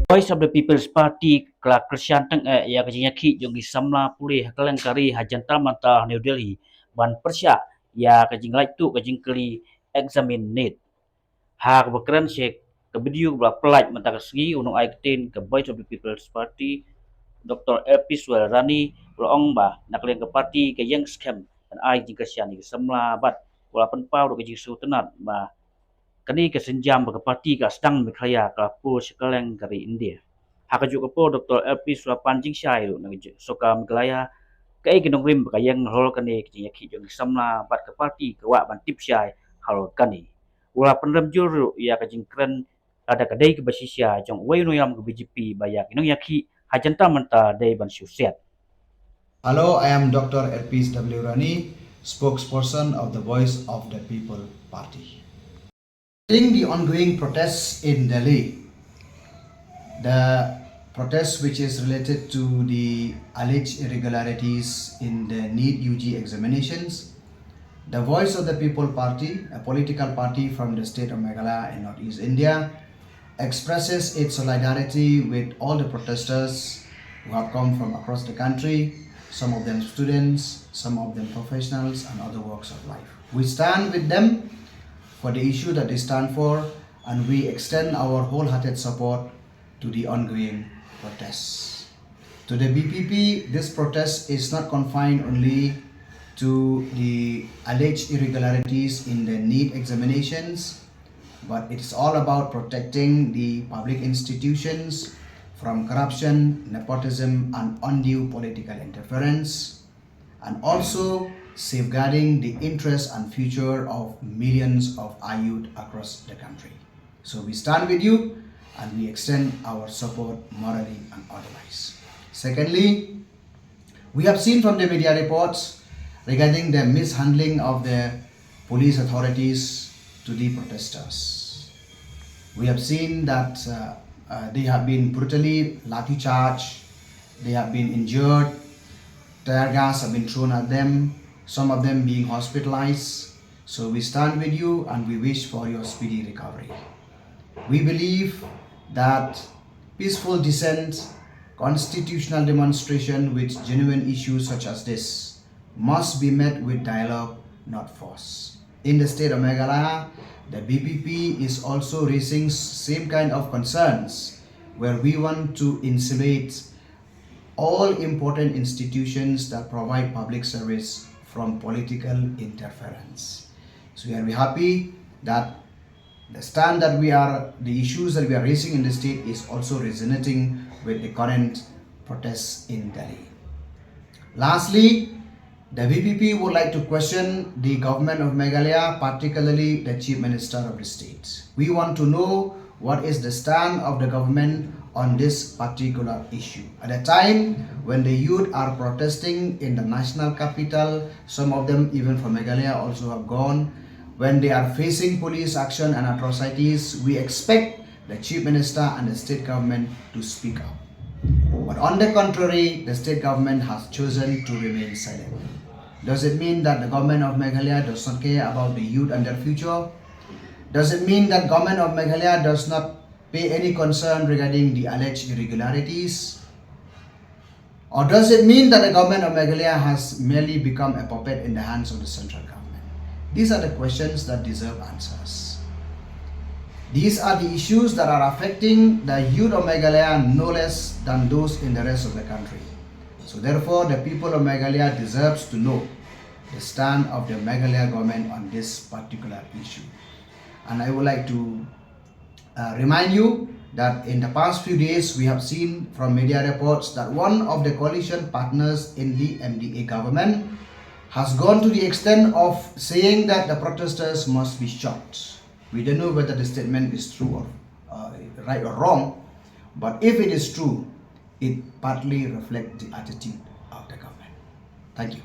Voice of the People's Party kelak Kersianteng ya Jingiakhih jogi samla pulih kelengkari hajantal manta New Delhi ban persya ya kajing tu kajing Kylli examine need ha kebekeren syek kebidiu bela pelaj manta segi unung aiktin ke Voice of the People's Party Dr. Elpis Rani Loong bah nakleng ke parti ke Ieng scam dan ai jing Kersian ni samla bat walaupun pau do kajing su tenat bah kini kesenjam ke parti ke Sdang Mekhaya ke pu sekeleng dari India. Hakajuk kepo Dr. Elpis Panjing Syai nang soka Mekhaya Kaei ke Nongrim kayang rol kani Jingiakhih jong samla bat ke parti ke wa ban tip Syai hal kani. Wala pendem juru ya kajing keren ada kedai ke basisya jong wei no yam ke BJP bayak Jingiakhih hajanta menta dai ban syuset. Hello, I am Dr. Elpis Rani, spokesperson of the Voice of the People Party. During the ongoing protests in Delhi, the protest which is related to the alleged irregularities in the NEET UG examinations, the Voice of the People Party, a political party from the state of Meghalaya in Northeast India, expresses its solidarity with all the protesters who have come from across the country, some of them students, some of them professionals and other walks of life. We stand with them for the issue that they stand for, and we extend our wholehearted support to the ongoing protests. To the BPP, this protest is not confined only to the alleged irregularities in the NEET examinations, but it's all about protecting the public institutions from corruption, nepotism, and undue political interference, and also safeguarding the interests and future of millions of our youth across the country. So we stand with you and we extend our support morally and otherwise. Secondly, we have seen from the media reports regarding the mishandling of the police authorities to the protesters. We have seen that they have been brutally lathi charged, they have been injured, tear gas have been thrown at them, some of them being hospitalized. So we stand with you and we wish for your speedy recovery. We believe that peaceful dissent, constitutional demonstration with genuine issues such as this must be met with dialogue, not force. In the state of Meghalaya, the BPP is also raising same kind of concerns where we want to insulate all important institutions that provide public service from political interference. So we are happy that the stand that the issues that we are raising in the state is also resonating with the current protests in Delhi. Lastly, the VPP would like to question the government of Meghalaya, particularly the Chief Minister of the state. We want to know what is the stand of the government on this particular issue. At a time when the youth are protesting in the national capital, some of them even from Meghalaya also have gone, when they are facing police action and atrocities, we expect the Chief Minister and the state government to speak up. But on the contrary, the state government has chosen to remain silent. Does it mean that the government of Meghalaya does not care about the youth and their future? Does it mean that government of Meghalaya does not pay any concern regarding the alleged irregularities? Or does it mean that the government of Meghalaya has merely become a puppet in the hands of the central government? These are the questions that deserve answers. These are the issues that are affecting the youth of Meghalaya no less than those in the rest of the country. So therefore, the people of Meghalaya deserves to know the stand of the Meghalaya government on this particular issue. And I would like to remind you that in the past few days, we have seen from media reports that one of the coalition partners in the MDA government has gone to the extent of saying that the protesters must be shot. We don't know whether the statement is true or right or wrong, but if it is true, it partly reflects the attitude of the government. Thank you.